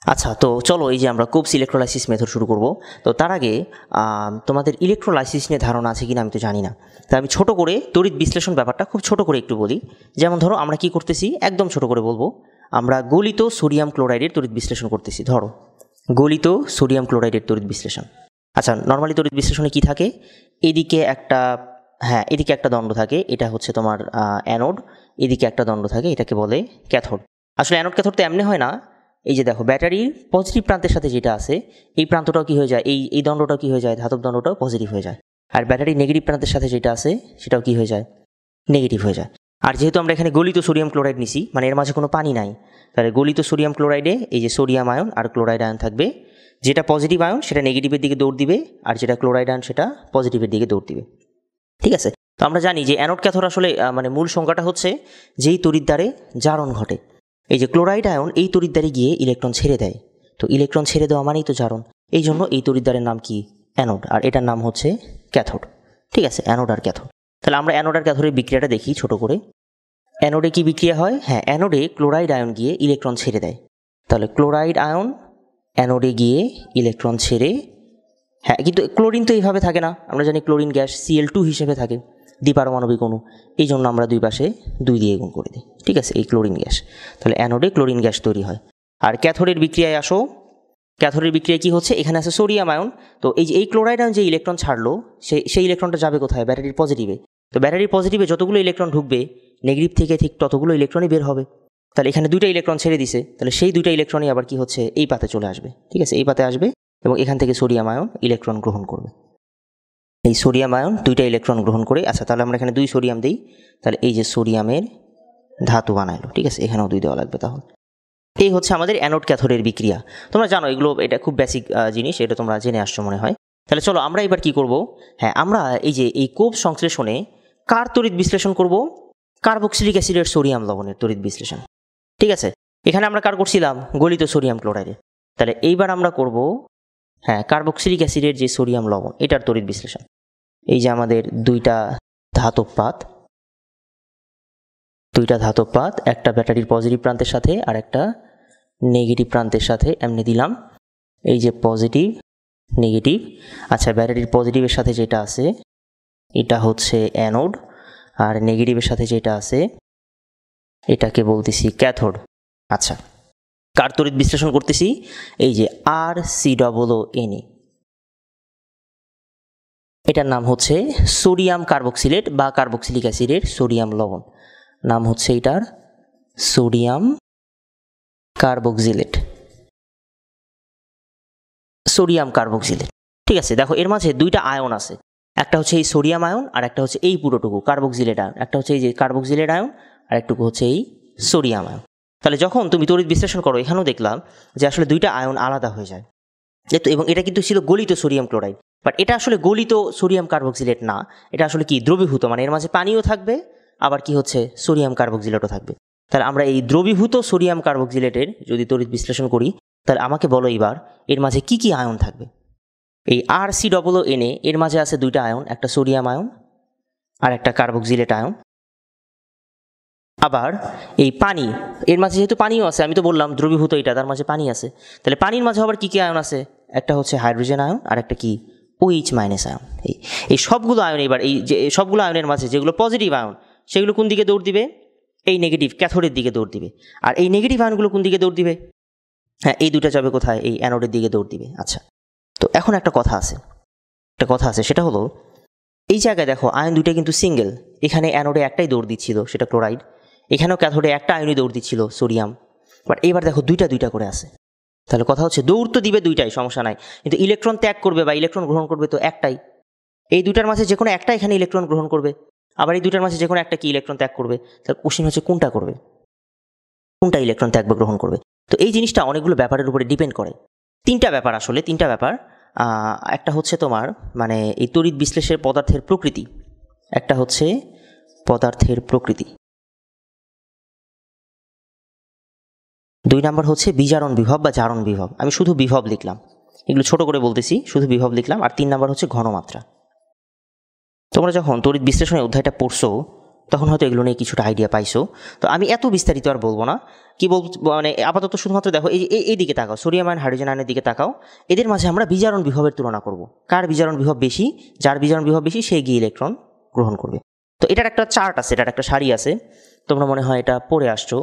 আচ্ছা, তো চলো এই যে আমরা কোপস ইলেকট্রোলাইসিস মেথড শুরু করব। তো তার আগে তোমাদের ইলেকট্রোলাইসিস নিয়ে ধারণা আছে কিনা আমি তো জানি না। তাই আমি ছোট করে তড়িৎ বিশ্লেষণ ব্যাপারটা খুব ছোট করে একটু বলি। যেমন ধরো আমরা কি করতেছি, একদম ছোট করে বলবো, আমরা গলিত সোডিয়াম ক্লোরাইডের তড়িৎ বিশ্লেষণ করতেছি। ধরো গলিত সোডিয়াম ক্লোরাইডের তড়িৎ বিশ্লেষণ। আচ্ছা, নর্মালি তড়িৎ বিশ্লেষণে কি থাকে, এদিকে একটা, হ্যাঁ এদিকে একটা দণ্ড থাকে, এটা হচ্ছে তোমার অ্যানোড, এদিকে একটা দণ্ড থাকে, এটাকে বলে ক্যাথোড। আসলে অ্যানোড ক্যাথোড তো এমনি হয় না। এই যে দেখো ব্যাটারির পজিটিভ প্রান্তের সাথে যেটা আছে এই প্রান্তটাও কি হয়ে যায়, এই দণ্ডটাও কি হয়ে যায়, ধাতব দণ্ডটাও পজিটিভ হয়ে যায়। আর ব্যাটারির নেগেটিভ প্রান্তের সাথে যেটা আছে সেটাও কি হয়ে যায়, নেগেটিভ হয়ে যায়। আর যেহেতু আমরা এখানে গলিত সোডিয়াম ক্লোরাইড নিছি, মানে এর মাঝে কোনো পানি নাই, তাহলে গলিত সোডিয়াম ক্লোরাইডে এই যে সোডিয়াম আয়ন আর ক্লোরাইড আয়ন থাকবে। যেটা পজিটিভ আয়ন সেটা নেগেটিভের দিকে দৌড় দিবে, আর যেটা ক্লোরাইড আয়ন সেটা পজিটিভের দিকে দৌড় দিবে। ঠিক আছে, তো আমরা জানি যে অ্যানোড ক্যাথোড আসলে মানে মূল সংখ্যাটা হচ্ছে যেই তড়িৎদ্বারে জারণ ঘটে। এই যে ক্লোরাইড আয়ন এই তড়িৎদ্বারে গিয়ে ইলেকট্রন ছেড়ে দেয়, তো ইলেকট্রন ছেড়ে দেওয়া মানেই তো জারণ। এই জন্য এই তড়িৎদ্বারের নাম কি, অ্যানোড, আর এটার নাম হচ্ছে ক্যাথোড। ঠিক আছে, অ্যানোড আর ক্যাথোড। তাহলে আমরা অ্যানোড আর ক্যাথোডের বিক্রিয়াটা দেখি ছোট করে। অ্যানোডে কি বিক্রিয়া হয়, হ্যাঁ অ্যানোডে ক্লোরাইড আয়ন গিয়ে ইলেকট্রন ছেড়ে দেয়। তাহলে ক্লোরাইড আয়ন অ্যানোডে গিয়ে ইলেকট্রন ছেড়ে, হ্যাঁ কিন্তু ক্লোরিন তো এইভাবে থাকে না, আমরা জানি ক্লোরিন গ্যাস Cl2 হিসেবে থাকে, দ্বিপারমাণবিক অণু। এই জন্য আমরা দুই পাশে 2 দিয়ে গুণ করে দিই। ঠিক আছে, এই ক্লোরিন গ্যাস, তাহলে অ্যানোডে ক্লোরিন গ্যাস তৈরি হয়। আর ক্যাথোডের বিক্রিয়ায় আসো, ক্যাথোডের বিক্রিয়ায় কি হচ্ছে, এখানে আছে সোডিয়াম আয়ন। তো এই যে এই ক্লোরাইড আয়ন যে ইলেকট্রন ছাড়লো সেই ইলেকট্রনটা যাবে কোথায়, ব্যাটারির পজিটিভে। তো ব্যাটারির পজিটিভে যতগুলো ইলেকট্রন ঢুকবে নেগেটিভ থেকে ঠিক ততগুলো ইলেকট্রনই বের হবে। তাহলে এখানে 2টা ইলেকট্রন ছেড়ে দিছে, তাহলে সেই 2টা ইলেকট্রনই আবার কি হচ্ছে, এই পাতে চলে আসবে। ঠিক আছে, এই পাতে আসবে এবং এখান থেকে সোডিয়াম আয়ন ইলেকট্রন গ্রহণ করবে। এই সোডিয়াম আয়ন 2টা ইলেকট্রন গ্রহণ করে, আচ্ছা তাহলে আমরা এখানে 2 সোডিয়াম দিই, তাহলে এই যে সোডিয়ামের ধাতু বানাইলো। ঠিক আছে, এখানেও 2 দেওয়া লাগবে। তাহলে এই হচ্ছে আমাদের অ্যানোড ক্যাথোডের বিক্রিয়া। তোমরা জানো এগুলো, এটা খুব বেসিক জিনিস, এটা তোমরা জেনে আসছো মনে হয়। তাহলে চলো আমরা এবার কি করব, হ্যাঁ আমরা এই যে এই কোপস সংশ্লেষণে কার তড়িৎ বিশ্লেষণ করব, কার্বক্সিলিক অ্যাসিডের সোডিয়াম লবণের তড়িৎ বিশ্লেষণ। ঠিক আছে, এখানে আমরা কার করছিলাম, গলিত সোডিয়াম ক্লোরাইডে। তাহলে এইবার আমরা করব, হ্যাঁ কার্বক্সিলিক অ্যাসিডের যে সোডিয়াম লবণ এটার তড়িৎ বিশ্লেষণ। এই যে আমাদের 2টা ধাতব পাত, একটা ব্যাটারির পজিটিভ প্রান্তের সাথে আর একটা নেগেটিভ প্রান্তের সাথে এমনি দিলাম। এই যে পজিটিভ নেগেটিভ, আচ্ছা ব্যাটারির পজিটিভের সাথে যেটা আছে এটা হচ্ছে অ্যানোড, আর নেগেটিভের সাথে যেটা আছে এটাকে বলতেছি ক্যাথোড। আচ্ছা, কার তড়িৎ বিশ্লেষণ করতেছি, এই যে RCOO, এটার নাম হচ্ছে সোডিয়াম কার্বক্সিলেট বা কার্বক্সিলিক অ্যাসিডের সোডিয়াম লবণ, নাম হচ্ছে এটার সোডিয়াম কার্বক্সিলেট। ঠিক আছে, দেখো এর মাঝে 2টা আয়ন আছে, একটা হচ্ছে এই সোডিয়াম আয়ন আর একটা হচ্ছে এই পুরোটুকু কার্বক্সিলেট আয়ন, একটা হচ্ছে এই যে কার্বক্সিলেট আয়ন আর একটুকু হচ্ছে এই সোডিয়াম আয়ন। তাহলে যখন তুমি তড়িৎ বিশ্লেষণ করো এখানেও দেখলাম যে আসলে 2টা আয়ন আলাদা হয়ে যায়, এবং এটা কিন্তু ছিল গলিত সোডিয়াম ক্লোরাইড, বাট এটা আসলে গলিত সোডিয়াম কার্বক্সিলেট না, এটা আসলে কি দ্রবীভূত, মানে এর মাঝে পানিও থাকবে আবার কি হচ্ছে সোডিয়াম কার্বক্সিলেটও থাকবে। তাহলে আমরা এই দ্রবীভূত সোডিয়াম কার্বক্সিলেটের যদি তড়িৎ বিশ্লেষণ করি, তাহলে আমাকে বলো এবার এর মাঝে কি কি আয়ন থাকবে। এই RCOO এর মাঝে আছে 2টা আয়ন, একটা সোডিয়াম আয়ন আর একটা কার্বক্সিলেট আয়ন। আবার এই পানি, এর মাঝে যেহেতু পানিও আছে, আমি তো বললাম দ্রবীভূত এটা, তার মাঝে পানি আছে, তাহলে পানির মাঝে আবার কী কী আয়ন আছে, একটা হচ্ছে হাইড্রোজেন আয়ন আর একটা কি OH- আয়ন। এই সবগুলো আয়ন, এবার এই যে সবগুলো আয়নের মাঝে যেগুলো পজিটিভ আয়ন সেগুলো কোন দিকে দৌড় দিবে, এই নেগেটিভ ক্যাথোডের দিকে দৌড় দিবে। আর এই নেগেটিভ আয়নগুলো কোন দিকে দৌড় দিবে, হ্যাঁ এই 2টা যাবে কোথায়, এই অ্যানোডের দিকে দৌড় দিবে। আচ্ছা, তো এখন একটা কথা আছে, সেটা হলো এই জায়গায় দেখো আয়ন 2টা কিন্তু সিঙ্গেল, এখানে অ্যানোডে একটাই দৌড় দিচ্ছিল সেটা ক্লোরাইড, এখানেও ক্যাথোডে একটা আয়নই দৌড় দিচ্ছিল সোডিয়াম, বাট এবার দেখো 2টা করে আছে। তাহলে কথা হচ্ছে দৌড় তো দিবে 2টাই, সমস্যা নাই, কিন্তু ইলেকট্রন ত্যাগ করবে বা ইলেকট্রন গ্রহণ করবে তো একটাই। এই 2টার মাঝে যে কোনো একটা এখানে ইলেকট্রন গ্রহণ করবে, আবার এই 2টার মাঝে যে কোনো একটা কি ইলেকট্রন ত্যাগ করবে। তাহলে কোশ্চেন হচ্ছে কোনটা ইলেকট্রন ত্যাগ বা গ্রহণ করবে। তো এই জিনিসটা অনেকগুলো ব্যাপারের উপরে ডিপেন্ড করে। 3টা ব্যাপার, একটা হচ্ছে তোমার মানে এই তড়িৎ বিশ্লেষণের পদার্থের প্রকৃতি, একটা হচ্ছে পদার্থের প্রকৃতি, 2 নাম্বার হচ্ছে বিজারণ বিভব বা জারণ বিভব, আমি শুধু বিভব লিখলাম, এগুলো ছোট করে বলতেছি, শুধু বিভব লিখলাম। আর 3 নাম্বার হচ্ছে ঘনমাত্রা। তোমরা যখন তড়িৎ বিশ্লেষণের অধ্যায়টা পড়ছো তখন হয়তো এগুলো নিয়ে কিছুটা আইডিয়া পাইছো। তো আমি এত বিস্তারিত আর বলবো না, কি বলবো মানে আপাতত শুধুমাত্র দেখো এই দিকে তাকাও, সোডিয়াম আয়ন হাইড্রোজেন আয়নের দিকে তাকাও। এদের মাঝে আমরা বিজারণ বিভবের তুলনা করব। কার বিজারণ বিভব বেশি? যার বিজারণ বিভব বেশি সে গিয়ে ইলেকট্রন গ্রহণ করবে। তো এটার একটা চার্ট আছে, এটার একটা সারি আছে, তোমরা মনে হয় এটা পড়ে আসছো,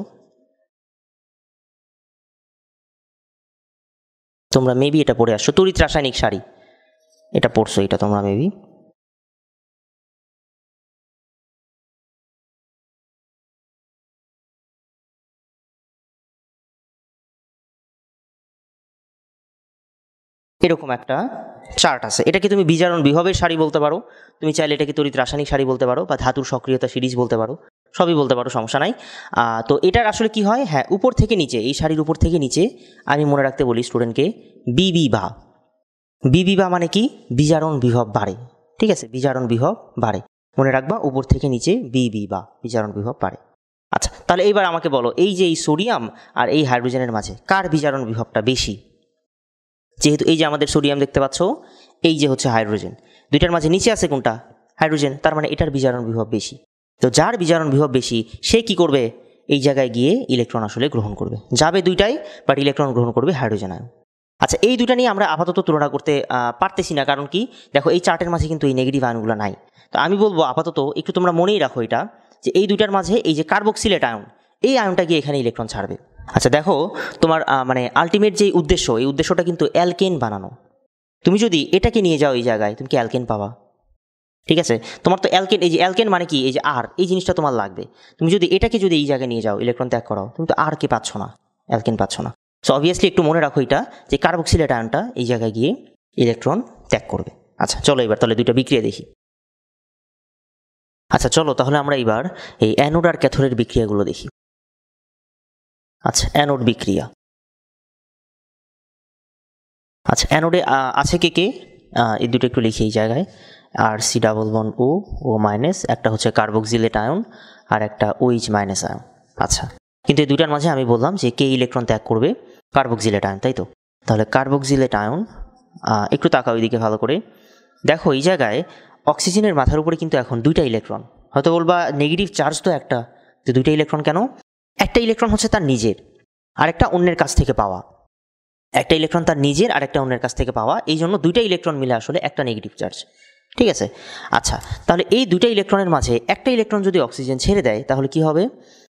তোমরা মেবি এটা পড়ে আসছো, তড়িৎ রাসায়নিক সারি, এটা পড়ছো এটা তোমরা মেবি। এরকম একটা চার্ট আছে, এটাকে তুমি বিজারণ বিভবের সারি বলতে পারো, তুমি চাইলে এটাকে তড়িৎ রাসায়নিক সারি বলতে পারো, বা ধাতুর সক্রিয়তা সিরিজ বলতে পারো, সবই বলতে পারো, সমস্যা নাই। তো এটার আসলে কি হয়, হ্যাঁ উপর থেকে নিচে, এই সারির উপর থেকে নিচে আমি মনে রাখতে বলি স্টুডেন্টকে বিবি বা। বিবি বা মানে কি? বিজারণ বিভব বাড়ে, ঠিক আছে, বিজারণ বিভব বাড়ে, মনে রাখবা উপর থেকে নিচে বিবি বা, বিজারণ বিভব বাড়ে। আচ্ছা, তাহলে এইবার আমাকে বলো, এই যে এই সোডিয়াম আর এই হাইড্রোজেনের মাঝে কার বিজারণ বিভবটা বেশি? যেহেতু এই যে আমাদের সোডিয়াম দেখতে পাচ্ছ, এই যে হচ্ছে হাইড্রোজেন, দুইটার মাঝে নিচে আছে কোনটা? হাইড্রোজেন, তার মানে এটার বিজারণ বিভব বেশি। তো যার বিজারণ বিভব বেশি সে কি করবে? এই জায়গায় গিয়ে ইলেকট্রন আসলে গ্রহণ করবে, যাবে দুইটাই, বাট ইলেকট্রন গ্রহণ করবে হাইড্রোজেন আয়ন। আচ্ছা, এই দুটা নিয়ে আমরা আপাতত তুলনা করতে পারতেছি না, কারণ কি দেখো এই চার্টের মাঝে কিন্তু এই নেগেটিভ আয়নগুলো নাই। তো আমি বলবো আপাতত একটু তোমরা মনেই রাখো এটা, যে এই দুইটার মাঝে এই যে কার্বক্সিলেট আয়ন, এই আয়নটা গিয়ে এখানে ইলেকট্রন ছাড়বে। আচ্ছা দেখো, তোমার মানে আলটিমেট যে উদ্দেশ্য, এই উদ্দেশ্যটা কিন্তু অ্যালকেন বানানো। তুমি যদি এটাকে নিয়ে যাও এই জায়গায়, তুমি কি অ্যালকেন পাবা? ঠিক আছে, তোমার তো অ্যালকেন, এই যে অ্যালকেন মানে কি, এই যে আর, এই জিনিসটা তোমার লাগবে। তুমি যদি এটাকে যদি এই জায়গায় নিয়ে যাও, ইলেকট্রন ত্যাগ করাও, তুমি তো আর কে পাচ্ছ না, অ্যালকেন পাচ্ছ না। সো অবভিয়াসলি একটু মনে রাখো এটা, যে কার্বক্সিলেট আয়নটা এই জায়গায় গিয়ে ইলেকট্রন ত্যাগ করবে। আচ্ছা চলো এবার তাহলে দুইটা বিক্রিয়া দেখি। আচ্ছা চলো তাহলে আমরা এবার এই অ্যানোড আর ক্যাথোডের বিক্রিয়াগুলো দেখি। আচ্ছা, অ্যানোড বিক্রিয়া। আচ্ছা, অ্যানোডে আছে কে কে? এই দুটো একটু লিখি এই জায়গায়, আর সি ডাবল বন্ড ও, ও মাইনাস, একটা হচ্ছে কার্বক্সিলেট আয়ন আর একটা ওইচ মাইনাস আয়ন। আচ্ছা, কিন্তু এই দুইটার মাঝে আমি বললাম যে কে ইলেকট্রন ত্যাগ করবে? কার্বক্সিলেট আয়ন, তাই তো? তাহলে কার্বক্সিলেট আয়ন, একটু তাকাও ওইদিকে ভালো করে, দেখো এই জায়গায় অক্সিজেনের মাথার উপরে কিন্তু এখন দুইটা ইলেকট্রন। হয়তো বলবা নেগেটিভ চার্জ তো একটা, তো দুইটা ইলেকট্রন কেন? একটা ইলেকট্রন হচ্ছে তার নিজের, আরেকটা অন্যের কাছ থেকে পাওয়া। একটা ইলেকট্রন তার নিজের, আরেকটা অন্যের কাছ থেকে পাওয়া, এই জন্য দুইটা ইলেকট্রন মিলে আসলে একটা নেগেটিভ চার্জ, ঠিক আছে? আচ্ছা, তাহলে এই দুইটা ইলেকট্রনের মাঝে একটা ইলেকট্রন যদি অক্সিজেন ছেড়ে দেয় তাহলে কি হবে?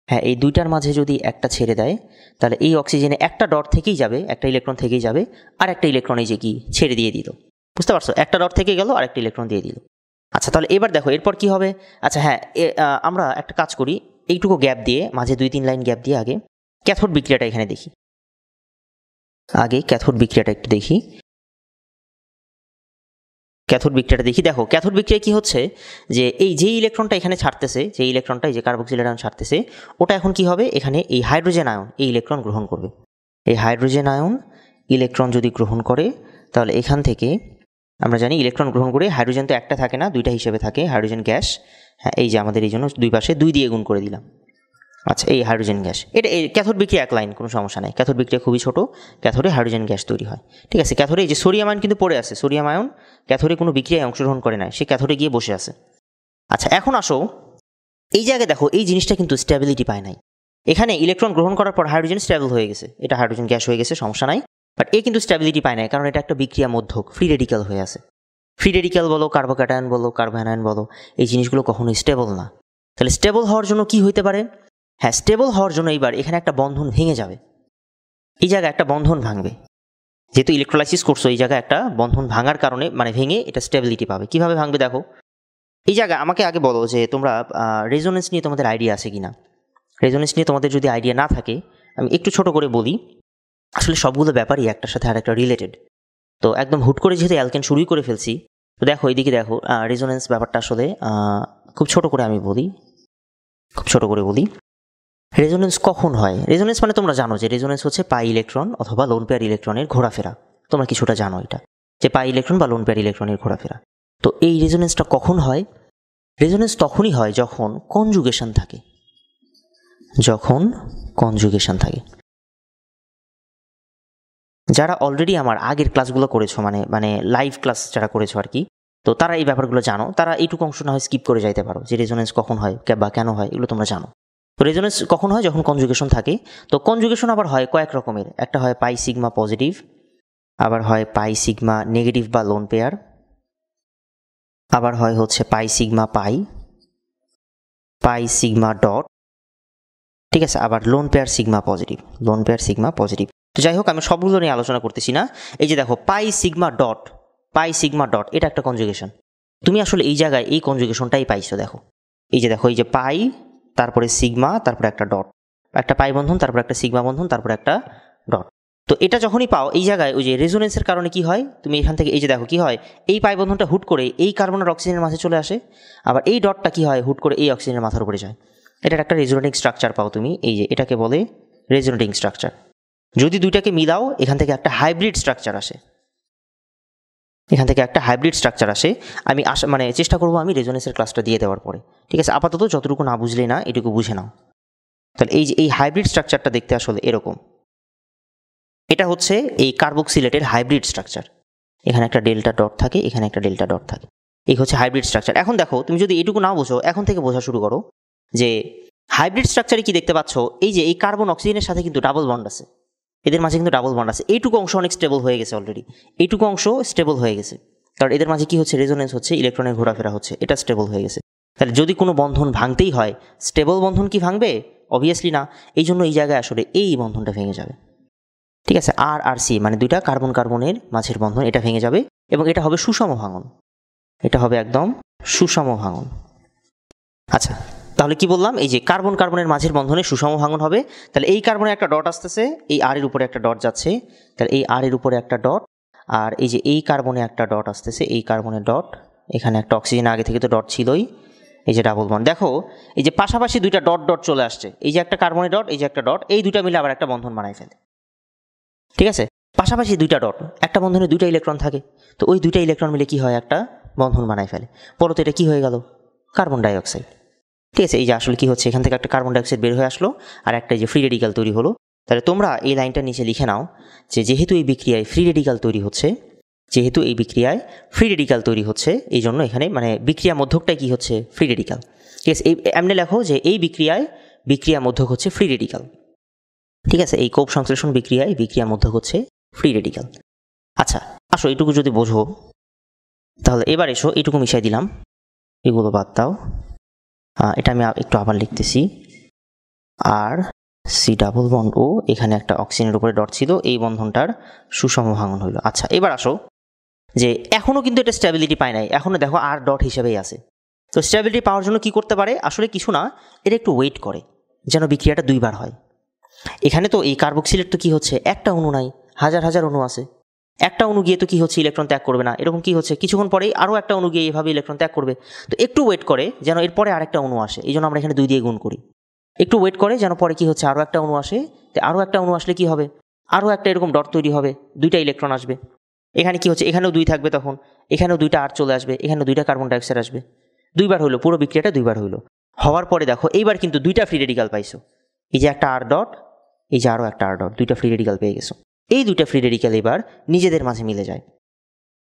হ্যাঁ, এই দুইটার মাঝে যদি একটা ছেড়ে দেয় তাহলে এই অক্সিজেনে একটা ডট থেকেই যাবে, একটা ইলেকট্রন থেকেই যাবে, আর একটা ইলেকট্রন এই যে কি ছেড়ে দিয়ে দিল, বুঝতে পারছো? একটা ডট থেকে গেল আর একটা ইলেকট্রন দিয়ে দিল। আচ্ছা, তাহলে এবার দেখো এরপর কি হবে। আচ্ছা হ্যাঁ, আমরা একটা কাজ করি, এইটুকু গ্যাপ দিয়ে, মাঝে 2-3 লাইন গ্যাপ দিয়ে আগে ক্যাথোড বিক্রিয়াটা এখানে দেখি। আগে ক্যাথোড বিক্রিয়াটা একটু দেখি, ক্যাথোড বিক্রিয়াটা দেখি। দেখো ক্যাথোড বিক্রিয়া কি হচ্ছে, যে এই যে ইলেকট্রনটা এখানে ছাড়তেছে, যে ইলেকট্রনটা এই যে কার্বক্সিলেট আয়ন ছাড়তেছে, ওটা এখন কি হবে, এখানে এই হাইড্রোজেন আয়ন এই ইলেকট্রন গ্রহণ করবে। এই হাইড্রোজেন আয়ন ইলেকট্রন যদি গ্রহণ করে, তাহলে এখান থেকে আমরা জানি ইলেকট্রন গ্রহণ করে হাইড্রোজেন তো একটা থাকে না, দুইটা হিসেবে থাকে, হাইড্রোজেন গ্যাস। হ্যাঁ, এই যে আমাদের এই জন্য দুই পাশে 2 দিয়ে গুণ করে দিলাম। আচ্ছা, এই হাইড্রোজেন গ্যাস, এটা এই ক্যাথোড বিক্রিয়া এক লাইন, কোনো সমস্যা নেই, ক্যাথোড বিক্রিয়া খুবই ছোটো, ক্যাথোডে হাইড্রোজেন গ্যাস তৈরি হয়, ঠিক আছে? ক্যাথোডে এই যে সোডিয়াম আয়ন কিন্তু পড়ে আছে, সোডিয়াম আয়ন ক্যাথোডে কোনো বিক্রিয়ায় অংশগ্রহণ করে না, সে ক্যাথোডে গিয়ে বসে আছে। আচ্ছা, এখন আসো এই জায়গায়, দেখো এই জিনিসটা কিন্তু স্ট্যাবিলিটি পায় নাই, এখানে ইলেকট্রন গ্রহণ করার পর হাইড্রোজেন স্ট্যাবল হয়ে গেছে, এটা হাইড্রোজেন গ্যাস হয়ে গেছে, সমস্যা নাই, বাট এ কিন্তু স্ট্যাবিলিটি পায় নাই, কারণ এটা একটা বিক্রিয়া মধ্যক, ফ্রি রেডিক্যাল হয়ে আছে। ফ্রি রেডিক্যাল বলো, কার্বোক্যাটায়ন বলো, কার্বোঅ্যানায়ন বলো, এই জিনিসগুলো কখনোই স্টেবল না। তাহলে স্টেবল হওয়ার জন্য কি হইতে পারে? হ্যাঁ, স্টেবল হওয়ার জন্য এইবার এখানে একটা বন্ধন ভেঙে যাবে, এই জায়গায় একটা বন্ধন ভাঙবে, যেহেতু ইলেকট্রোলাইসিস করছো, এই জায়গায় একটা বন্ধন ভাঙার কারণে, মানে ভেঙে এটা স্টেবিলিটি পাবে। কিভাবে ভাঙবে দেখো, এই জায়গায় আমাকে আগে বলো যে তোমরা রেজোনেন্স নিয়ে তোমাদের আইডিয়া আছে কিনা। রেজোনেন্স নিয়ে তোমাদের যদি আইডিয়া না থাকে, আমি একটু ছোট করে বলি, আসলে সবগুলো ব্যাপারই একটার সাথে আরেকটা রিলেটেড। তো একদম হুট করে যেহেতু অ্যালকেন শুরুই করে ফেলছি, তো দেখো এইদিকে দেখো, রেজোনেন্স ব্যাপারটা আসলে খুব ছোট করে আমি বলি, খুব ছোট করে বলি। রেজোনেন্স কখন হয়? রেজোনেন্স মানে তোমরা জানো যে রেজোনেন্স হচ্ছে পাই ইলেকট্রন অথবা লোন পেয়ার ইলেকট্রনের ঘোরাফেরা, তোমরা কিছুটা জানো এটা, যে পাই ইলেকট্রন বা লোন পেয়ার ইলেকট্রনের ঘোরাফেরা। তো এই রেজোনেন্সটা কখন হয়? রেজোনেন্স তখনই হয় যখন কনজুগেশন থাকে, যখন কনজুগেশন থাকে। যারা অলরেডি আমার আগের ক্লাসগুলো করেছো, মানে লাইভ ক্লাস যারা করেছো আর কি, তো তারা এই ব্যাপারগুলো জানো, তারা এইটুকু অংশ না হয় স্কিপ করে যাইতে পারো যে রেজোনেন্স কখন হয় বা কেন হয় এগুলো তোমরা জানো। তো রেজোনেন্স কখন হয়? যখন কনজুগেশন থাকে। তো কনজুগেশন আবার হয় কয়েক রকমের, একটা হয় পাই সিগমা পজিটিভ, আবার হয় পাই সিগমা নেগেটিভ বা লোন পেয়ার, আবার হয় হচ্ছে পাই সিগমা পাই সিগমা ডট, ঠিক আছে, আবার লোন পেয়ার সিগমা পজিটিভ। তো যাই হোক, আমি সবগুলো নিয়ে আলোচনা করতেছি না। এই যে দেখো পাই সিগমা ডট এটা একটা কনজুগেশন। তুমি আসলে এই জায়গায় এই কনজুগেশনটাই পাইছো। দেখো এই যে পাই, তারপরে সিগমা, তারপরে একটা ডট, একটা পাই বন্ধন, তারপর একটা সিগমা বন্ধন, তারপরে একটা ডট। তো এটা যখনই পাও এই জায়গায় ওই যে রেজোনেন্সের কারণে কি হয়, তুমি এখান থেকে এই যে দেখো কি হয়, এই পাই বন্ধনটা হুট করে এই কার্বন আর অক্সিজেনের মাঝে চলে আসে, আবার এই ডটটা কি হয়, হুট করে এই অক্সিজেনের মাথার উপরে যায়। এটার একটা রেজোনেটিং স্ট্রাকচার পাও তুমি, এই যে এটাকে বলে রেজোনেটিং স্ট্রাকচার। যদি দুইটাকে মিলাও এখান থেকে একটা হাইব্রিড স্ট্রাকচার আসে, আমি মানে চেষ্টা করবো আমি রেজোনেন্সের ক্লাসটা দিয়ে দেওয়ার পরে, ঠিক আছে? আপাতত যতটুকু না বুঝলেই না, এটুকু বুঝে নাও। তাহলে এই যে এই হাইব্রিড স্ট্রাকচারটা দেখতে আসলে এরকম, এটা হচ্ছে এই কার্বক্সিলেটের হাইব্রিড স্ট্রাকচার। এখানে একটা ডেল্টা ডট থাকে, এখানে একটা ডেল্টা ডট থাকে, এই হচ্ছে হাইব্রিড স্ট্রাকচার। এখন দেখো তুমি যদি এটুকু না বোঝো, এখন থেকে বোঝা শুরু করো যে হাইব্রিড স্ট্রাকচারে কি দেখতে পাচ্ছ, এই যে এই কার্বন অক্সিজেনের সাথে কিন্তু ডাবল বন্ড আছে, এদের মাঝে কিন্তু ডাবল বন্ড আছে। এইটুকু অংশ অনেক স্টেবল হয়ে গেছে অলরেডি, এইটুকু অংশ স্টেবল হয়ে গেছে, কারণ এদের মাঝে কি হচ্ছে, রেজোনেন্স হচ্ছে, ইলেকট্রনের ঘোরাফেরা হচ্ছে, এটা স্টেবল হয়ে গেছে। তাহলে যদি কোনো বন্ধন ভাঙতেই হয়, স্টেবল বন্ধন কি ভাঙবে? অবভিয়াসলি না। এই জন্য এই জায়গায় আসলে এই বন্ধনটা ভেঙে যাবে, ঠিক আছে? আর সি মানে দুইটা কার্বন কার্বনের মাঝের বন্ধন, এটা ভেঙে যাবে এবং এটা হবে সুষম ভাঙন, এটা হবে একদম সুষম ভাঙন। আচ্ছা, তাহলে কি বললাম, এই যে কার্বন কার্বনের মাঝের বন্ধনে সুষম ভাঙন হবে। তাহলে এই কার্বনে একটা ডট আসতেছে, এই আর এর উপরে একটা ডট যাচ্ছে, তাহলে এই আর এর উপরে একটা ডট, আর এই যে এই কার্বনে একটা ডট আসতেছে, এই কার্বনের ডট, এখানে একটা অক্সিজেন আগে থেকে তো ডট ছিলই, এই যে ডাবল বন্ড। দেখো এই যে পাশাপাশি দুইটা ডট ডট চলে আসছে, এই যে একটা কার্বনের ডট, এই যে একটা ডট, এই দুইটা মিলে আবার একটা বন্ধন বানাই ফেলে, ঠিক আছে? পাশাপাশি দুইটা ডট, একটা বন্ধনে দুইটা ইলেকট্রন থাকে, তো ওই দুইটা ইলেকট্রন মিলে কি হয়, একটা বন্ধন বানাই ফেলে। পরে তো এটা কি হয়ে গেল, কার্বন ডাইঅক্সাইড, ঠিক আছে? এই যে আসলে কি হচ্ছে, এখান থেকে একটা কার্বন ডাইঅক্সাইড বের হয়ে আসলো, আর একটা যে ফ্রি রেডিক্যাল তৈরি হলো। তাহলে তোমরা এই লাইনটা নিচে লিখে নাও যে যেহেতু এই বিক্রিয়ায় ফ্রি রেডিক্যাল তৈরি হচ্ছে, এই জন্য এখানে মানে বিক্রিয়া মধ্যকটাই কি হচ্ছে, ফ্রি রেডিক্যাল, ঠিক আছে? এই এমনি লেখো যে এই বিক্রিয়া মধ্যক হচ্ছে ফ্রি রেডিক্যাল, ঠিক আছে? এই কোপ সংশ্লেষণ বিক্রিয়া মধ্যক হচ্ছে ফ্রি রেডিক্যাল। আচ্ছা আসো, এইটুকু যদি বোঝো তাহলে এবার এসো, এইটুকু মিশাই দিলাম, এগুলো বাদ দাও। এটা আমি একটু আবার লিখতেছি, আর সি ডাবল বন্ড ও, এখানে একটা অক্সিজেনের উপরে ডট ছিল, এই বন্ধনটার সুষম ভাঙন হইল। আচ্ছা এবার আসো, যে এখনও কিন্তু এটা স্ট্যাবিলিটি পায় নাই, এখনও দেখো আর ডট হিসেবেই আছে। তো স্ট্যাবিলিটি পাওয়ার জন্য কি করতে পারে, আসলে কিছু না, এটা একটু ওয়েট করে যেন বিক্রিয়াটা দুইবার হয়। এখানে তো এই কার্বক্সিলেট তো কি হচ্ছে, একটা অণু নাই, হাজার হাজার অণু আছে, একটা অণু গিয়ে তো কি হচ্ছে, ইলেকট্রন ত্যাগ করবে না, এরকম কি হচ্ছে, কিছুক্ষণ পরেই আরও একটা অণু গিয়ে এইভাবে ইলেকট্রন ত্যাগ করবে। তো একটু ওয়েট করে যেন এরপরে আরেকটা অণু আসে, এই জন্য আমরা এখানে 2 দিয়ে গুণ করি। একটু ওয়েট করে যেন পরে কি হচ্ছে, আরও একটা অণু আসে, তো আরও একটা অণু আসলে কি হবে, আরও একটা এরকম ডট তৈরি হবে, দুইটা ইলেকট্রন আসবে। এখানে কি হচ্ছে, এখানেও 2 থাকবে, তখন এখানেও 2টা আর চলে আসবে, এখানেও 2টা কার্বন ডাইঅক্সাইড আসবে। দুইবার হইলো, পুরো বিক্রিয়াটা দুইবার হইলো। হওয়ার পরে দেখো এইবার কিন্তু 2টা ফ্রি রেডিক্যাল পাইছো, এই যে একটা আর ডট, এই যে আরও একটা আর ডট, 2টা ফ্রি রেডিক্যাল পেয়ে গেছো। এই 2টা ফ্রি রেডিক্যাল এবার নিজেদের মাঝে মিলে যায়,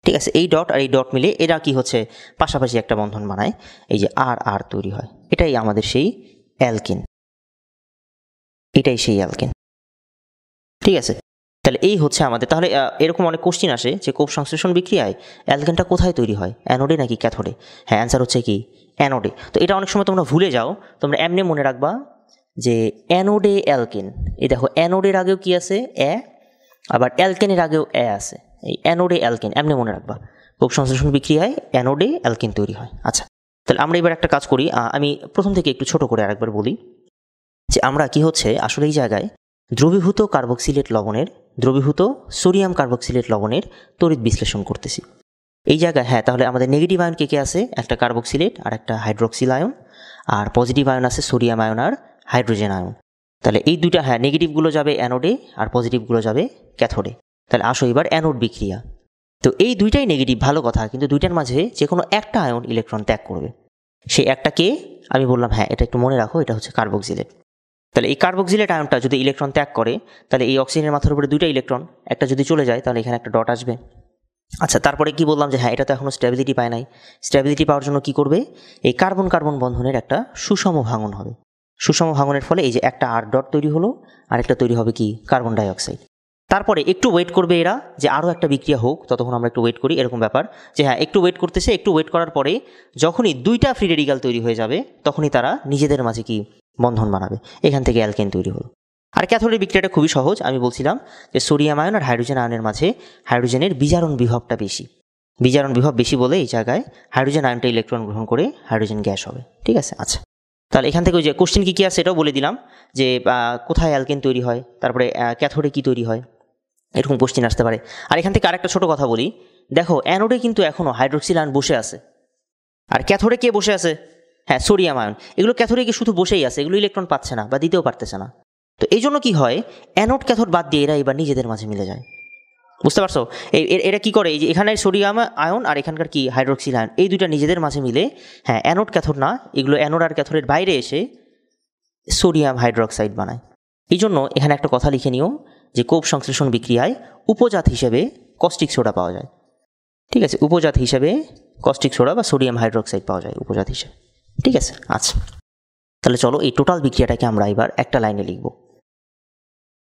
ঠিক আছে? এই ডট আর এই ডট মিলে এরা কি হচ্ছে, পাশাপাশি একটা বন্ধন বানায়, এই যে আর আর তৈরি হয়। এটাই আমাদের সেই অ্যালকিন, ঠিক আছে? তাহলে এই হচ্ছে আমাদের, তাহলে এরকম অনেক কোশ্চিন আসে যে কোপ সংশ্লেষণ বিক্রিয়ায় অ্যালকেনটা কোথায় তৈরি হয়, অ্যানোডে নাকি ক্যাথোডে? হ্যাঁ, অ্যান্সার হচ্ছে কি অ্যানোডে। তো এটা অনেক সময় তোমরা ভুলে যাও, তোমরা এমনি মনে রাখবা যে অ্যানোডে অ্যালকেন। এই দেখো অ্যানোডের আগেও কি আছে, আবার অ্যালকেনের আগেও আছে, এই অ্যানোডে অ্যালকেন এমনি মনে রাখবা। কোপ সংশ্লেষণ বিক্রিয়ায় অ্যানোডে অ্যালকেন তৈরি হয়। আচ্ছা তাহলে আমরা এবার একটা কাজ করি, আমি প্রথম থেকে একটু ছোট করে আরেকবার বলি যে আমরা কি হচ্ছে আসলে এই জায়গায় দ্রবীভূত সোডিয়াম কার্বক্সিলেট লবণের তড়িৎ বিশ্লেষণ করতেছি এই জায়গায়। হ্যাঁ, তাহলে আমাদের নেগেটিভ আয়ন কে আছে, একটা কার্বক্সিলেট আর একটা হাইড্রোক্সিল আয়ন, আর পজিটিভ আয়ন আছে সোডিয়াম আয়ন আর হাইড্রোজেন আয়ন। তাহলে এই দুইটা, হ্যাঁ, নেগেটিভগুলো যাবে অ্যানোডে আর পজিটিভগুলো যাবে ক্যাথোডে। তাহলে আসো এবার অ্যানোড বিক্রিয়া। তো এই দুইটাই নেগেটিভ, ভালো কথা, কিন্তু দুইটার মাঝে যে কোনো একটা আয়ন ইলেকট্রন ত্যাগ করবে। সেই একটাকে আমি বললাম, হ্যাঁ এটা একটু মনে রাখো, এটা হচ্ছে কার্বক্সিলেট। তাহলে এই কার্বক্সিলেট আয়নটা যদি ইলেকট্রন ত্যাগ করে, তাহলে এই অক্সিজেনের মাথার উপরে 2টা ইলেকট্রন, একটা যদি চলে যায় তাহলে এখানে একটা ডট আসবে, আচ্ছা, তারপরে কি বললাম যে হ্যাঁ, এটা তো এখনও স্ট্যাবিলিটি পায় নাই। স্ট্যাবিলিটি পাওয়ার জন্য কি করবে, এই কার্বন কার্বন বন্ধনের একটা সুষম ভাঙন হবে। সুষম ভাঙনের ফলে এই যে একটা আর ডট তৈরি হলো, আর একটা তৈরি হবে কি কার্বন ডাইঅক্সাইড। তারপরে একটু ওয়েট করবে এরা যে আরও একটা বিক্রিয়া হোক, ততক্ষণ আমরা একটু ওয়েট করি, এরকম ব্যাপার যে হ্যাঁ একটু ওয়েট করতেছে। একটু ওয়েট করার পরে যখনই দুইটা ফ্রি রেডিক্যাল তৈরি হয়ে যাবে, তখনই তারা নিজেদের মাঝে কি বন্ধন বানাবে, এখান থেকে অ্যালকেন তৈরি হলো। আর ক্যাথোডের বিক্রিয়াটা খুবই সহজ। আমি বলছিলাম যে সোডিয়াম আয়ন আর হাইড্রোজেন আয়নের মাঝে হাইড্রোজেনের বিজারণ বিভবটা বেশি। বিজারণ বিভব বেশি বলে এই জায়গায় হাইড্রোজেন আয়নটা ইলেকট্রন গ্রহণ করে হাইড্রোজেন গ্যাস হবে। ঠিক আছে, আচ্ছা তাহলে এখান থেকে ওই যে কোশ্চেন কী কী আছে এটাও বলে দিলাম, যে কোথায় অ্যালকেন তৈরি হয়, তারপরে ক্যাথোডে কী তৈরি হয়, এরকম কোশ্চেন আসতে পারে। আর এখান থেকে আরেকটা ছোটো কথা বলি, দেখো অ্যানোডে কিন্তু এখনও হাইড্রোক্সিল আয়ন বসে আছে, আর ক্যাথোডে কে বসে আছে, হ্যাঁ সোডিয়াম আয়ন। এগুলো ক্যাথোডে কি শুধু বসেই আছে, এগুলো ইলেকট্রন পাচ্ছে না বা দিতেও পারতেছে না। তো এই জন্য কী হয়, অ্যানোড ক্যাথোড বাদ দিয়ে এরা এবার নিজেদের মাঝে মিলে যায়। বুঝতে পারছো, এরা কী করে, এই যে এখানে সোডিয়াম আয়ন আর এখানকার কি হাইড্রোক্সিল আয়ন, এই দুইটা নিজেদের মাঝে মিলে, হ্যাঁ অ্যানোড ক্যাথোড না, এগুলো অ্যানোড আর ক্যাথোডের বাইরে এসে সোডিয়াম হাইড্রোক্সাইড বানায়। এই জন্য এখানে একটা কথা লিখে নিও যে কোপ সংশ্লেষণ বিক্রিয়ায় উপজাত হিসেবে কস্টিক সোডা পাওয়া যায়। ঠিক আছে, উপজাত হিসেবে কস্টিক সোডা বা সোডিয়াম হাইড্রোক্সাইড পাওয়া যায় উপজাত হিসেবে। ঠিক আছে, আচ্ছা তাহলে চলো এই টোটাল বিক্রিয়াটাকে আমরা এবার একটা লাইনে লিখব।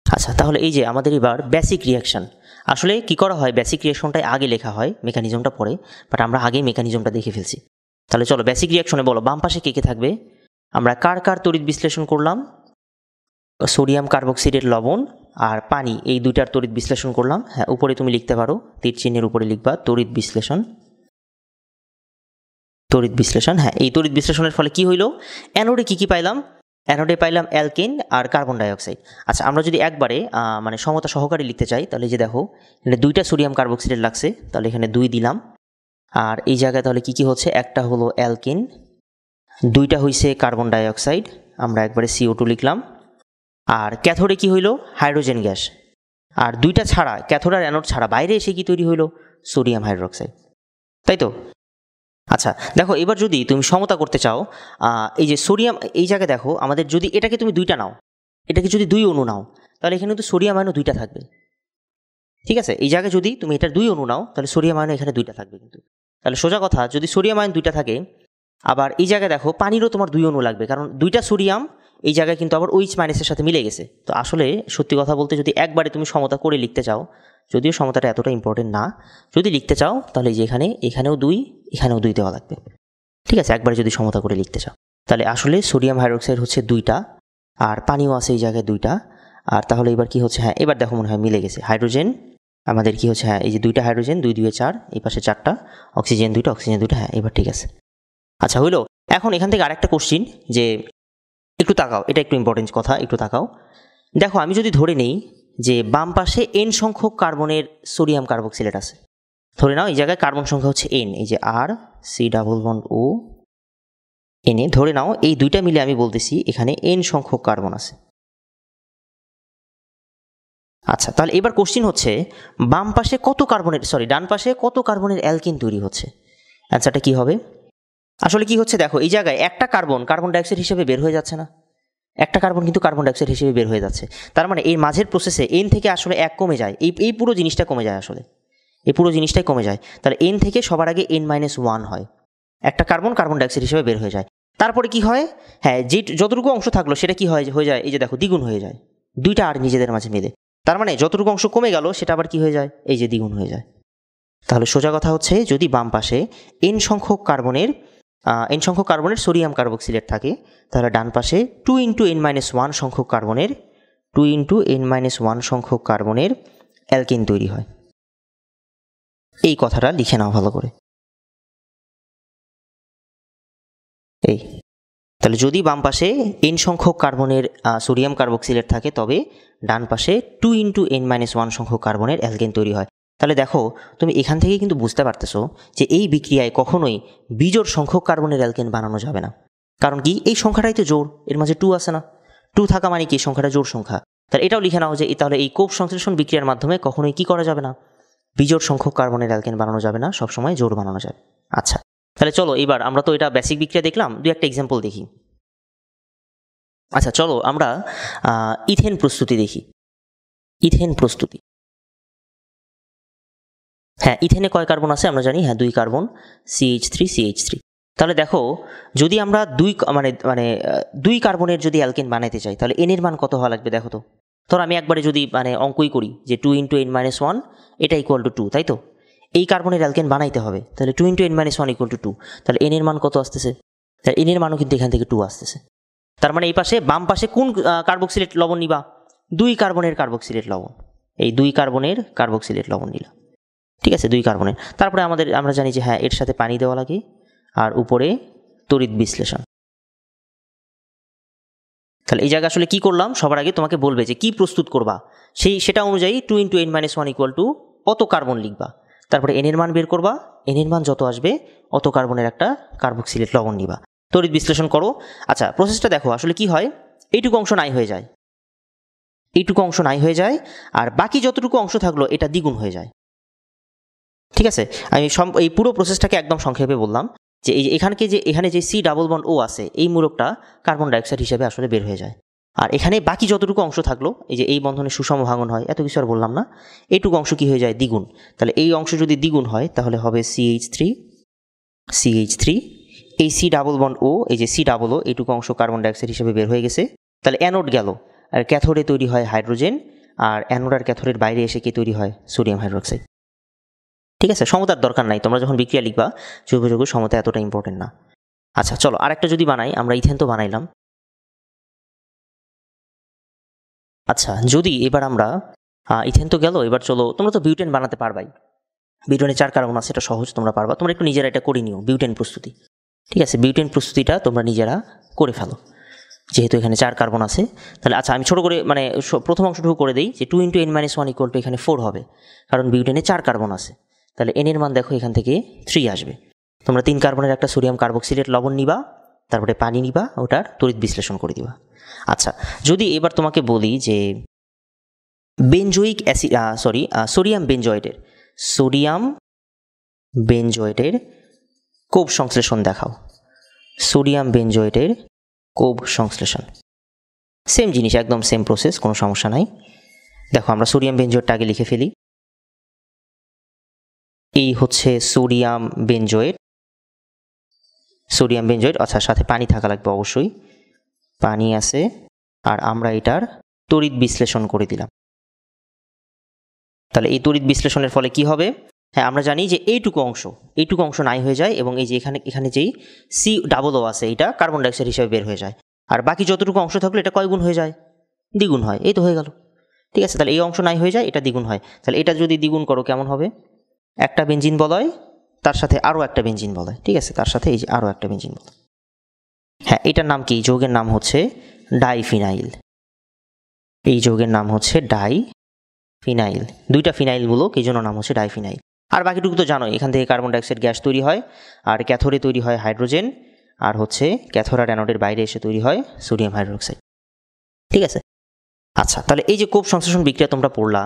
আচ্ছা, তাহলে এই যে আমাদের এবার বেসিক রিয়াকশন, আসলে কি করা হয়, বেসিক রিয়াকশনটাই আগে লেখা হয়, মেকানিজমটা পরে, বাট আমরা আগেই মেকানিজমটা দেখে ফেলছি। তাহলে চলো বেসিক রিয়াকশনে বলো বাম পাশে কে কে থাকবে। আমরা কার কার তড়িৎ বিশ্লেষণ করলাম, সোডিয়াম কার্বক্সাইডের লবণ আর পানি, এই দুইটার তড়িৎ বিশ্লেষণ করলাম। হ্যাঁ উপরে তুমি লিখতে পারো, তীর চিহ্নের উপরে লিখবা তড়িৎ বিশ্লেষণ। তড়িৎ বিশ্লেষণ, হ্যাঁ এই তড়িৎ বিশ্লেষণের ফলে কি হইল, অ্যানোডে কী কী পাইলাম, অ্যানোডে পাইলাম অ্যালকেন আর কার্বন ডাইঅক্সাইড। আচ্ছা আমরা যদি একবারে মানে সমতা সহকারে লিখতে চাই, তাহলে যে দেখো এখানে দুইটা সোডিয়াম কার্বক্সাইড লাগছে, তাহলে এখানে 2 দিলাম। আর এই জায়গায় তাহলে কী কী হচ্ছে, একটা হলো অ্যালকেন, দুইটা হইছে কার্বন ডাইঅক্সাইড, আমরা একবারে CO2 লিখলাম। আর ক্যাথোডে কি হইল, হাইড্রোজেন গ্যাস। আর দুইটা ছাড়া, ক্যাথোড আর অ্যানোড ছাড়া বাইরে এসে কি তৈরি হইল, সোডিয়াম হাইড্রোক্সাইড, তাই তো। আচ্ছা দেখো এবার যদি তুমি সমতা করতে চাও, এই যে সোডিয়াম, এই জায়গায় দেখো আমাদের যদি এটাকে তুমি দুইটা নাও, এটাকে যদি 2 অণু নাও, তাহলে এখানে কিন্তু সোডিয়াম আয়নও 2টা থাকবে। ঠিক আছে, এই জায়গায় যদি তুমি এটার 2 অণু নাও, তাহলে সোডিয়াম আয়নও এখানে 2টা থাকবে কিন্তু। তাহলে সোজা কথা, যদি সোডিয়াম আয়ন 2টা থাকে, আবার এই জায়গায় দেখো পানিরও তোমার 2 অণু লাগবে, কারণ 2টা সোডিয়াম এই জায়গায় কিন্তু আবার OH মাইনাসের সাথে মিলে গেছে। তো আসলে সত্যি কথা বলতে যদি একবারে তুমি সমতা করে লিখতে চাও, যদিও সমতাটা এতটা ইম্পর্টেন্ট না, যদি লিখতে চাও তাহলে যে এখানেও 2, এখানেও 2 দেওয়া লাগবে। ঠিক আছে, একবারে যদি সমতা করে লিখতে চাও, তাহলে আসলে সোডিয়াম হাইড্রোক্সাইড হচ্ছে 2টা, আর পানিও আছে এই জায়গায় 2টা। আর তাহলে এবার কি হচ্ছে, হ্যাঁ এবার দেখো মনে হয় মিলে গেছে, হাইড্রোজেন আমাদের কি হচ্ছে, হ্যাঁ এই যে 2টা হাইড্রোজেন, 2 2 4, এই পাশে 4টা, অক্সিজেন 2টা, অক্সিজেন 2টা, হ্যাঁ এবার ঠিক আছে। আচ্ছা হইলো, এখন এখান থেকে আরেকটা কোশ্চিন, যে একটু তাকাও, এটা একটু ইম্পর্টেন্ট কথা, একটু তাকাও। দেখো আমি যদি ধরে নেই যে বাম পাশে n সংখ্যক কার্বনের সোডিয়াম কার্বক্সিলেট আছে, ধরে নাও এই জায়গায় কার্বন সংখ্যা হচ্ছে n, এই যে R C double bond O N, ধরে নাও এই দুইটা মিলে আমি বলতেছি এখানে n সংখ্যক কার্বন আছে। আচ্ছা তাহলে এবার কোশ্চিন হচ্ছে, বাম পাশে কত কার্বনের, ডান পাশে কত কার্বনের অ্যালকিন তৈরি হচ্ছে, অ্যান্সারটা কি হবে। আসলে কি হচ্ছে দেখো, এই জায়গায় একটা কার্বন কার্বন ডাইঅক্সাইড হিসেবে বের হয়ে যাচ্ছে না, একটা কার্বন কিন্তু কার্বন ডাইঅক্সাইড হিসেবে বের হয়ে যাচ্ছে। তার মানে এই মাঝের প্রসেসে n থেকে আসলে 1 কমে যায়, এই পুরো জিনিসটা কমে যায়, আসলে এই পুরো জিনিসটাই কমে যায়। তাহলে n থেকে সবার আগে n-1 হয়, একটা কার্বন কার্বন ডাইঅক্সাইড হিসেবে বের হয়ে যায়। তারপরে কি হয়, হ্যাঁ যে যতটুকু অংশ থাকলো সেটা কি হয়ে যায়, এই যে দেখো দ্বিগুণ হয়ে যায়, দুইটা আর নিজেদের মাঝে মিলে। তার মানে যতটুকু অংশ কমে গেল সেটা আবার কি হয়ে যায়, এই যে দ্বিগুণ হয়ে যায়। তাহলে সোজা কথা হচ্ছে, যদি বাম পাশে n সংখ্যক কার্বনের সোডিয়াম কার্বক্সিলেট থাকে, তাহলে ডান পাশে 2 × n-1 সংখ্যক কার্বনের 2 × n-1 সংখ্যক কার্বনের অ্যালকিন তৈরি হয়। এই কথাটা লিখে নাও ভালো করে। এই তাহলে যদি বাম পাশে n সংখ্যক কার্বনের সোডিয়াম কার্বক্সিলেট থাকে, তবে ডান পাশে 2 × n-1 সংখ্যক কার্বনের অ্যালকেন তৈরি হয়। তাহলে দেখো তুমি এখান থেকে কিন্তু বুঝতে পারতেছো যে এই বিক্রিয়ায় কখনোই বিজোড় সংখ্যক কার্বনের অ্যালকেন বানানো যাবে না। কারণ কি, এই সংখ্যাটাই তো জোড়, এর মাঝে 2 আছে না, 2 থাকা মানে কি সংখ্যাটা জোড় সংখ্যা। তাহলে এটাও লিখে নাও যে তাহলে এই কোপ সংশ্লেষণ বিক্রিয়ার মাধ্যমে কখনোই কি করা যাবে না, বিজোড় সংখ্যক কার্বনের অ্যালকেন বানানো যাবে না, সবসময় জোড় বানানো যাবে। আচ্ছা তাহলে চলো এবার আমরা তো এটা বেসিক বিক্রিয়া দেখলাম, 2-1টা এক্সাম্পল দেখি। আচ্ছা চলো আমরা ইথেন প্রস্তুতি দেখি। ইথেন প্রস্তুতি, হ্যাঁ, ইথেনে কয় কার্বন আছে আমরা জানি, হ্যাঁ 2 কার্বন, CH3 তাহলে দেখো যদি আমরা দুই কার্বনের যদি অ্যালকেন বানাইতে চাই তাহলে এন এর মান কত হওয়া লাগবে দেখো তো। ধরো আমি একবারে যদি অঙ্কই করি যে 2 × n-1 এটা ইকুয়াল টু 2, তাই তো? এই কার্বনের অ্যালকেন বানাইতে হবে, তাহলে 2 × n-1 ইকুয়াল টু 2, তাহলে এন এর মান কত আসতেছে? তাহলে এন এর মানও কিন্তু এখান থেকে 2 আসতেছে। তার মানে এই পাশে বাম পাশে কোন কার্বক্সিলেট লবণ নিবা? 2 কার্বনের কার্বক্সিলেট লবণ, এই 2 কার্বনের কার্বক্সিলেট লবণ নিলাম, ঠিক আছে, 2 কার্বনের। তারপরে আমরা জানি যে হ্যাঁ এর সাথে পানি দেওয়া লাগে আর উপরে তড়িৎ বিশ্লেষণ। তাহলে এই জায়গায় আসলে কি করলাম, সবার আগে তোমাকে বলবে যে কি প্রস্তুত করবা, সেটা অনুযায়ী 2 × n-1 ইকুয়াল টু অত কার্বন লিখবা, তারপরে এন এর মান বের করবা, এন এর মান যত আসবে অত কার্বনের একটা কার্বক্সিলেট লবণ নিবা, তড়িৎ বিশ্লেষণ করো। আচ্ছা প্রসেসটা দেখো আসলে কি হয়, এইটুকু অংশ নাই হয়ে যায়, এইটুকু অংশ নাই হয়ে যায়, আর বাকি যতটুকু অংশ থাকলো এটা দ্বিগুণ হয়ে যায়, ঠিক আছে? আমি এই পুরো প্রসেসটাকে একদম সংক্ষেপে বললাম যে এখানে যে C+O আছে এই মূলকটা কার্বন ডাইঅক্সাইড হিসেবে আসলে বের হয়ে যায়, আর এখানে বাকি যতটুকু অংশ থাকলো এই যে এই বন্ধনে সুষম ভাঙন হয়, এত কিছু আর বললাম না, এইটুকু অংশ কি হয়ে যায় দ্বিগুণ। তাহলে এই অংশ যদি দ্বিগুণ হয় তাহলে হবে CH3, এই C+O এই যে C+O এইটুকু অংশ কার্বন ডাইঅক্সাইড হিসেবে বের হয়ে গেছে। তাহলে অ্যানোড গেল, আর ক্যাথোডে তৈরি হয় হাইড্রোজেন, আর অ্যানোড আর ক্যাথোডের বাইরে এসে কি তৈরি হয়? সোডিয়াম হাইড্রোক্সাইড, ঠিক আছে? সমতার দরকার নাই, তোমরা যখন বিক্রিয়া লিখবা যৌগ সমতা এতটা ইম্পর্টেন্ট না। আচ্ছা চলো আরেকটা যদি বানাই, আমরা ইথেন তো বানাইলাম। আচ্ছা যদি এবার আমরা ইথেন তো গেল, এবার চলো তোমরা তো বিউটেন বানাতে পারবাই, বিউটেনে 4 কার্বন আছে, এটা সহজ, তোমরা পারবা, তোমরা একটু নিজেরা এটা করে নিও বিউটেন প্রস্তুতি, ঠিক আছে? বিউটেন প্রস্তুতিটা তোমরা নিজেরা করে ফেলো, যেহেতু এখানে 4 কার্বন আছে। তাহলে আচ্ছা আমি ছোটো করে প্রথম অংশটুকু করে দিই যে 2 × n-1 ইকুয়াল টু এখানে 4 হবে, কারণ বিউটেনে 4 কার্বন আছে। তাহলে এন এর মান দেখো এখান থেকে 3 আসবে। তোমরা 3 কার্বনের একটা সোডিয়াম কার্বক্সিলেট লবণ নিবা, তারপরে পানি নিবা, ওটার তড়িৎ বিশ্লেষণ করে দিবা। আচ্ছা যদি এবার তোমাকে বলি যে বেনজোইক অ্যাসিড সোডিয়াম বেনজয়েটের কোব সংশ্লেষণ দেখাও, সোডিয়াম বেনজয়েটের কোব সংশ্লেষণ। সেম জিনিস, একদম সেম প্রসেস, কোনো সমস্যা নাই। দেখো আমরা সোডিয়াম বেনজয়েটটা আগে লিখে ফেলি, এই হচ্ছে সোডিয়াম বেনজয়েট, আচ্ছা সাথে পানি থাকা লাগবে অবশ্যই, পানি আছে, আর আমরা এটার তড়িৎ বিশ্লেষণ করে দিলাম। তাহলে এই তড়িৎ বিশ্লেষণের ফলে কি হবে? হ্যাঁ আমরা জানি যে এইটুকু অংশ নাই হয়ে যায়, এবং এই যে এখানে যেই C+O আছে এটা কার্বন ডাইঅক্সাইড হিসেবে বের হয়ে যায়, আর বাকি যতটুকু অংশ থাকলো এটা কয় গুণ হয়ে যায়? দ্বিগুণ হয়, এই তো হয়ে গেল, ঠিক আছে? তাহলে এই অংশ নাই হয়ে যায়, এটা দ্বিগুণ হয়। তাহলে এটা যদি দ্বিগুণ করো কেমন হবে? একটা বেনজিন বলয়, তার সাথে আরও একটা বেনজিন বলয়, ঠিক আছে? তার সাথে এই যে আরও একটা বেনজিন বলয়, হ্যাঁ এটার নাম কি? যৌগের নাম হচ্ছে ডাইফিনাইল, এই যৌগের নাম হচ্ছে ডাইফিনাইল, 2টা ফিনাইল মূলক, এই জন্য নাম হচ্ছে ডাইফিনাইল। আর বাকিটুকু তো জানোই, এখান থেকে কার্বন ডাইঅক্সাইড গ্যাস তৈরি হয়, আর ক্যাথোডে তৈরি হয় হাইড্রোজেন, আর হচ্ছে ক্যাথোড আর অ্যানোডের বাইরে এসে তৈরি হয় সোডিয়াম হাইড্রোক্সাইড, ঠিক আছে? আচ্ছা তাহলে এই যে কোব সংশ্লেষণ বিক্রিয়া তোমরা পড়লা,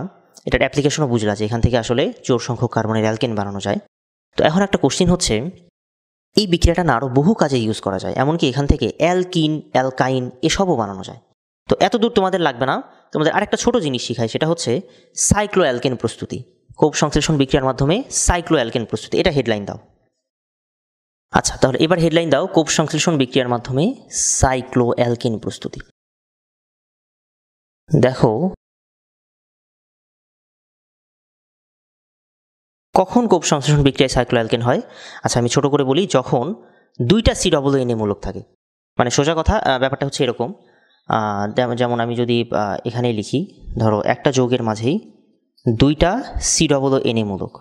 এটার অ্যাপ্লিকেশনও বুঝলা যে এখান থেকে আসলে জোড় সংখ্যক কার্বনের অ্যালকেন বানানো যায়। তো এখন একটা কোশ্চিন হচ্ছে, এই বিক্রিয়াটা না আরও বহু কাজে ইউজ করা যায়, এমনকি এখান থেকে অ্যালকিন অ্যালকাইন এসবও বানানো যায়। তো এত দূর তোমাদের লাগবে না, তোমাদের আরেকটা ছোট জিনিস শিখাই, সেটা হচ্ছে সাইক্লো অ্যালকেন প্রস্তুতি, কোব সংশ্লেষণ বিক্রিয়ার মাধ্যমে সাইক্লো অ্যালকেন প্রস্তুতি, এটা হেডলাইন দাও। আচ্ছা তাহলে এবার হেডলাইন দাও, কোব সংশ্লেষণ বিক্রিয়ার মাধ্যমে সাইক্লো অ্যালকেন প্রস্তুতি। দেখো কখন কোব সংশ্লেষণ বিক্রিয়ায় সাইক্লো অ্যালকেন হয়? আচ্ছা আমি ছোট করে বলি, যখন 2টা COO মূলক থাকে, মানে সোজা কথা ব্যাপারটা হচ্ছে এরকম, যেমন আমি যদি এখানে লিখি, ধরো একটা যৌগের মাঝেই 2টা COO মূলক,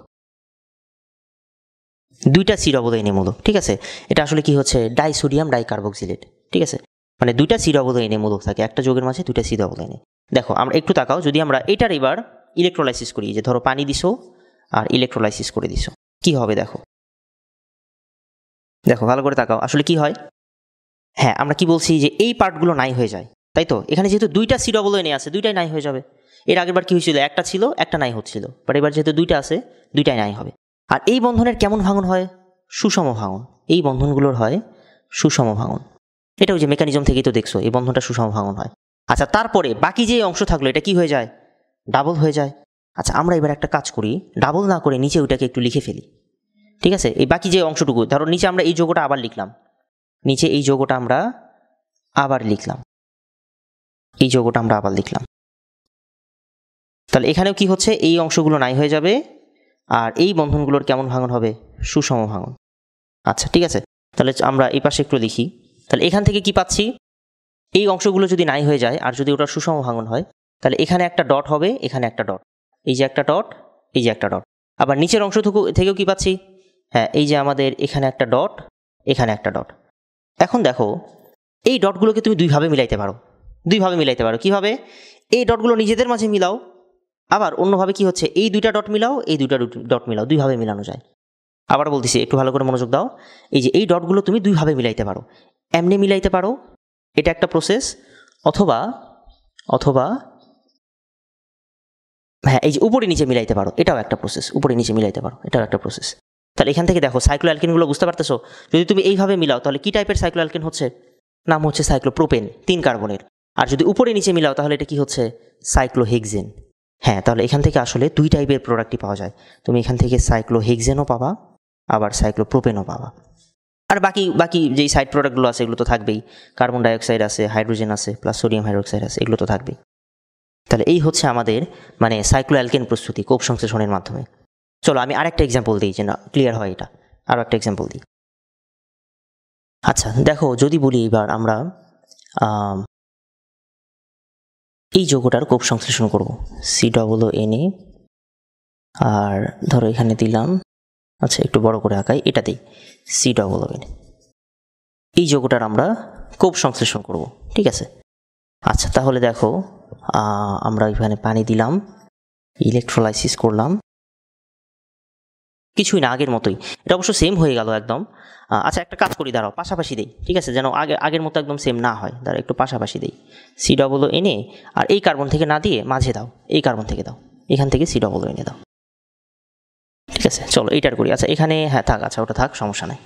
2টা COO মূলক, ঠিক আছে? এটা আসলে কি হচ্ছে? ডাইসোডিয়াম ডাইকার্বক্সিলেট, ঠিক আছে? মানে 2টা COO মূলক থাকে একটা যৌগের মাঝে, 2টা COO। দেখো আমরা একটু তাকাও, যদি আমরা এটার এবার ইলেকট্রোলাইসিস করি, যে ধরো পানি দিছো আর ইলেকট্রোলাইসিস করে দিছো, কি হবে দেখো, ভালো করে তাকাও আসলে কি হয়। হ্যাঁ আমরা কি বলছি যে এই পার্টগুলো নাই হয়ে যায়, তাই তো? এখানে যেহেতু 2টা COO আছে, 2টাই নাই হয়ে যাবে। এর আগেরবার কি হয়েছিল? একটা ছিল, একটা নাই হচ্ছিল, বাট এবার যেহেতু 2টা আছে, 2টাই নাই হবে। আর এই বন্ধনের কেমন ভাঙন হয়? সুষম ভাঙন, এই বন্ধনগুলোর হয় সুষম ভাঙন। এটা ওই যে মেকানিজম থেকেই তো দেখছো, এই বন্ধনটা সুষম ভাঙন হয়। আচ্ছা তারপরে বাকি যে অংশ থাকলো এটা কি হয়ে যায়? ডাবল হয়ে যায়। আচ্ছা, আমরা এবার একটা কাজ করি, ডাবল না করে নিচে ওইটাকে একটু লিখে ফেলি। ঠিক আছে, এই বাকি যে অংশটুকু, ধরো নিচে আমরা এই যৌগটা আবার লিখলাম, নিচে এই যৌগটা আমরা আবার লিখলাম, এই যৌগটা আমরা আবার লিখলাম। তাহলে এখানেও কি হচ্ছে, এই অংশগুলো নাই হয়ে যাবে, আর এই বন্ধনগুলোর কেমন ভাঙন হবে, সুষম ভাঙন। আচ্ছা ঠিক আছে, তাহলে আমরা এই পাশে একটু লিখি। তাহলে এখান থেকে কি পাচ্ছি, এই অংশগুলো যদি নাই হয়ে যায় আর যদি ওটা সুষম ভাঙন হয়, তাহলে এখানে একটা ডট হবে, এখানে একটা ডট, এই যে একটা ডট, এই যে একটা ডট। আবার নিচের অংশ থেকেও কি পাচ্ছি, হ্যাঁ এই যে আমাদের এখানে একটা ডট, এখানে একটা ডট। এখন দেখো, এই ডটগুলোকে তুমি দুইভাবে মিলাইতে পারো, দুইভাবে মিলাইতে পারো। কীভাবে, এই ডটগুলো নিজেদের মাঝে মিলাও, আবার অন্যভাবে কি হচ্ছে, এই দুইটা ডট মিলাও, এই দুইটা ডট মিলাও, দুইভাবে মিলানো যায়। আবার বলতেছি, একটু ভালো করে মনোযোগ দাও। এই যে এই ডটগুলো তুমি দুইভাবে মিলাইতে পারো, এমনি মিলাইতে পারো, এটা একটা প্রসেস, অথবা অথবা হ্যাঁ এই যে উপরে নিচে মিলাইতে পারো, এটাও একটা প্রসেস, উপরে নিচে মিলাইতে পারো, এটাও একটা প্রসেস। তাহলে এখান থেকে দেখো সাইক্লোঅ্যালকেনগুলো বুঝতে পারতেছো, যদি তুমি এইভাবে মিলাও তাহলে কি টাইপের সাইক্লোঅ্যালকেন হচ্ছে, নাম হচ্ছে সাইক্লোপ্রোপেন, 3 কার্বনের। আর যদি উপরে নিচে মিলাও তাহলে এটা কি হচ্ছে, সাইক্লোহেক্সেন। হ্যাঁ, তাহলে এখান থেকে আসলে 2 টাইপের প্রোডাক্টই পাওয়া যায়, তুমি এখান থেকে সাইক্লোহেক্সেনও পাবা, আবার সাইক্লোপ্রোপেনও পাবা। আর বাকি বাকি যেই সাইড প্রোডাক্টগুলো আছে এগুলো তো থাকবেই, কার্বন ডাইঅক্সাইড আছে, হাইড্রোজেন আছে, প্লাস সোডিয়াম হাইড্রোক্সাইড আছে, এগুলো তো থাকবেই। তাহলে এই হচ্ছে আমাদের মানে সাইক্লোঅ্যালকেন প্রস্তুতি কোপ সংশ্লেষণের মাধ্যমে। চলো আমি আরেকটা এক্সাম্পল দিই যে না ক্লিয়ার হয় এটা, আরও একটা এক্সাম্পল দিই। আচ্ছা দেখো, যদি বলি এবার আমরা এই যৌগটার কোপ সংশ্লেষণ করব, COONA, আর ধরো এখানে দিলাম, আচ্ছা একটু বড় করে আঁকাই, এটা দিই COON। এই যৌগটার আমরা কোপ সংশ্লেষণ করব, ঠিক আছে। আচ্ছা তাহলে দেখো, আমরা এখানে পানি দিলাম, ইলেকট্রোলাইসিস করলাম, কিছুই না, আগের মতোই, এটা অবশ্য সেম হয়ে গেল একদম। আচ্ছা একটা কাজ করি, দাঁড়াও পাশাপাশি দেই, ঠিক আছে, যেন আগের মতো একদম সেম না হয়, দাঁড়াও একটু পাশাপাশি দেই, COONA, আর এই কার্বন থেকে না দিয়ে মাঝে দাও, এই কার্বন থেকে দাও, এখান থেকে COONA দাও, ঠিক আছে। চলো এইটার করি, আচ্ছা এখানে হ্যাঁ থাক, আচ্ছা ওটা থাক, সমস্যা নাই।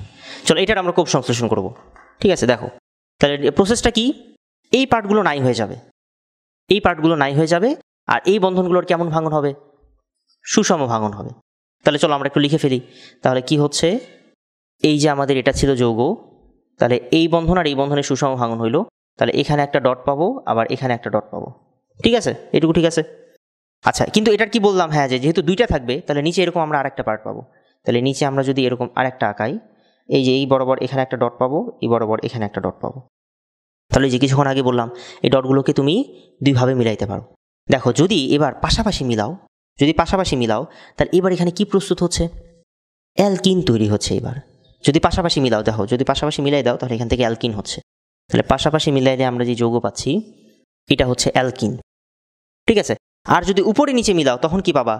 চলো এটার আমরা কোপ সংশ্লেষণ করব, ঠিক আছে। দেখো তাহলে প্রসেসটা কি, এই পার্টগুলো নাই হয়ে যাবে, এই পার্টগুলো নাই হয়ে যাবে, আর এই বন্ধনগুলোর কেমন ভাঙন হবে, সুষম ভাঙন হবে। তাহলে চলো আমরা একটু লিখে ফেলি। তাহলে কি হচ্ছে, এই যে আমাদের এটা ছিল যৌগ, তাহলে এই বন্ধন আর এই বন্ধনের সুষম ভাঙন হইল, তাহলে এখানে একটা ডট পাবো, আবার এখানে একটা ডট পাবো, ঠিক আছে, এটুকু ঠিক আছে। আচ্ছা কিন্তু এটার কি বললাম, হ্যাঁ যে যেহেতু দুইটা থাকবে তাহলে নিচে এরকম আমরা আরেকটা পার্ট পাবো। তাহলে নিচে আমরা যদি এরকম আরেকটা আঁকাই, এই যে এই বরাবর এখানে একটা ডট পাবো, এই বরাবর এখানে একটা ডট পাবো। তাহলে যে কিছুক্ষণ আগে বললাম এই ডটগুলোকে তুমি দুইভাবে মিলাইতে পারো। দেখো যদি এবার পাশাপাশি মিলাও, যদি পাশাপাশি মিলাও তাহলে এবার এখানে কি প্রস্তুত হচ্ছে, অ্যালকিন তৈরি হচ্ছে। এবার যদি পাশাপাশি মিলাও, দেখো যদি পাশাপাশি মিলাই দাও তাহলে এখান থেকে অ্যালকিন হচ্ছে। তাহলে পাশাপাশি মিলাইলে আমরা যে যৌগ পাচ্ছি এটা হচ্ছে অ্যালকিন, ঠিক আছে। আর যদি উপরে নিচে মিলাও তখন কি পাবা,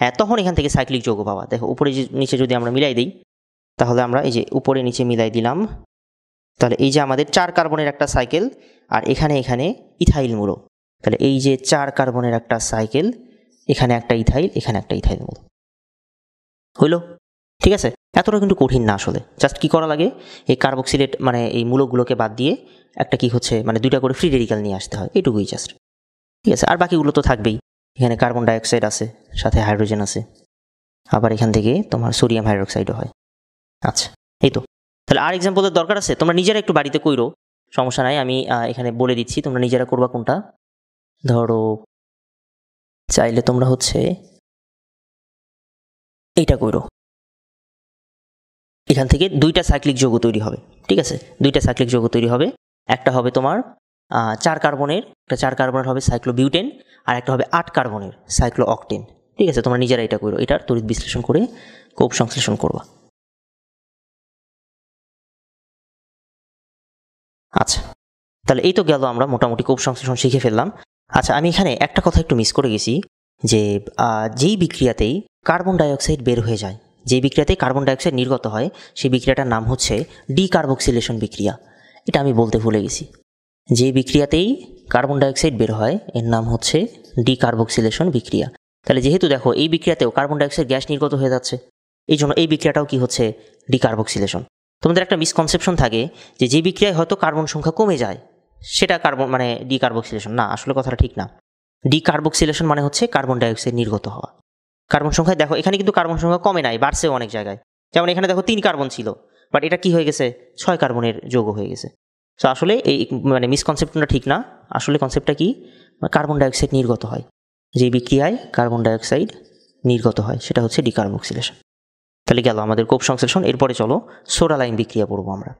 হ্যাঁ তখন এখান থেকে সাইক্লিক যৌগ পাবা। দেখো উপরে নিচে যদি আমরা মিলাই দিই তাহলে আমরা এই যে উপরে নিচে মিলাই দিলাম, তাহলে এই যে আমাদের 4 কার্বনের একটা সাইকেল, আর এখানে এখানে ইথাইল মূলক, তাহলে এই যে 4 কার্বনের একটা সাইকেল, এখানে একটা ইথাইল, এখানে একটা ইথাইল মূলক হইল, ঠিক আছে। এতটা কিন্তু কঠিন না আসলে, জাস্ট কি করা লাগে, এই কার্বক্সিলেট মানে এই মূলকগুলোকে বাদ দিয়ে একটা কি হচ্ছে মানে 2টা করে ফ্রি রেডিক্যাল নিয়ে আসতে হয়, এটুকুই জাস্ট, ঠিক আছে। আর বাকিগুলো তো থাকবেই, এখানে কার্বন ডাইঅক্সাইড আছে, সাথে হাইড্রোজেন আছে, আবার এখান থেকে তোমার সোডিয়াম হাইড্রোক্সাইডও হয়। আচ্ছা এই তো, তাহলে আর এক্সাম্পলের দরকার আছে, তোমরা নিজেরা একটু বাড়িতে কইরো, সমস্যা নাই, আমি এখানে বলে দিচ্ছি, তোমরা নিজেরা করবা কোনটা। ধরো চাইলে তোমরা হচ্ছে এইটা কইরো, এখান থেকে 2টা সাইক্লিক যৌগ তৈরি হবে, ঠিক আছে, 2টা সাইক্লিক যৌগ তৈরি হবে। একটা হবে তোমার 4 কার্বনের, একটা 4 কার্বনের হবে সাইক্লোবিউটেন, আর একটা হবে 8 কার্বনের সাইক্লোঅক্টেন, ঠিক আছে। তোমরা নিজেরা এটা করো, এটার তড়িৎ বিশ্লেষণ করে কোপ সংশ্লেষণ করবা। আচ্ছা তাহলে এই তো গেল, আমরা মোটামুটি কোপ সংশ্লেষণ শিখে ফেললাম। আচ্ছা আমি এখানে একটা কথা একটু মিস করে গেছি, যে যেই বিক্রিয়াতেই কার্বন ডাইঅক্সাইড বের হয়ে যায়, যেই বিক্রিয়াতে কার্বন ডাইঅক্সাইড নির্গত হয়, সেই বিক্রিয়াটার নাম হচ্ছে ডিকার্বক্সিলেশন বিক্রিয়া। এটা আমি বলতে ভুলে গেছি, যে বিক্রিয়াতেই কার্বন ডাইঅক্সাইড বের হয় এর নাম হচ্ছে ডিকার্বক্সিলেশন বিক্রিয়া। তাহলে যেহেতু দেখো এই বিক্রিয়াতেও কার্বন ডাইঅক্সাইড গ্যাস নির্গত হয়ে যাচ্ছে, এই জন্য এই বিক্রিয়াটাও কি হচ্ছে, ডিকার্বক্সিলেশন। তোমাদের একটা মিসকনসেপশন থাকে যে যে বিক্রিয়ায় হয়তো কার্বন সংখ্যা কমে যায় সেটা কার্বন মানে ডিকার্বক্সিলেশন, না আসলে কথাটা ঠিক না। ডিকার্বক্সিলেশন মানে হচ্ছে কার্বন ডাইঅক্সাইড নির্গত হওয়া। কার্বন সংখ্যায় দেখো এখানে কিন্তু কার্বন সংখ্যা কমে নাই, বাড়ছেও অনেক জায়গায়। যেমন এখানে দেখো 3 কার্বন ছিল, বাট এটা কি হয়ে গেছে 6 কার্বনের যৌগ হয়ে গেছে। সো আসলে এই মানে মিসকনসেপ্টটা ঠিক না। আসলে কনসেপ্টটা কি, কার্বন ডাইঅক্সাইড নির্গত হয়, যে বিক্রিয়ায় কার্বন ডাইঅক্সাইড নির্গত হয় সেটা হচ্ছে ডিকার্বক্সিলেশন। তাহলে গেল আমাদের কোপ সংশ্লেষণ। এরপরে চলো সোডা লাইম বিক্রিয়া পড়বো আমরা।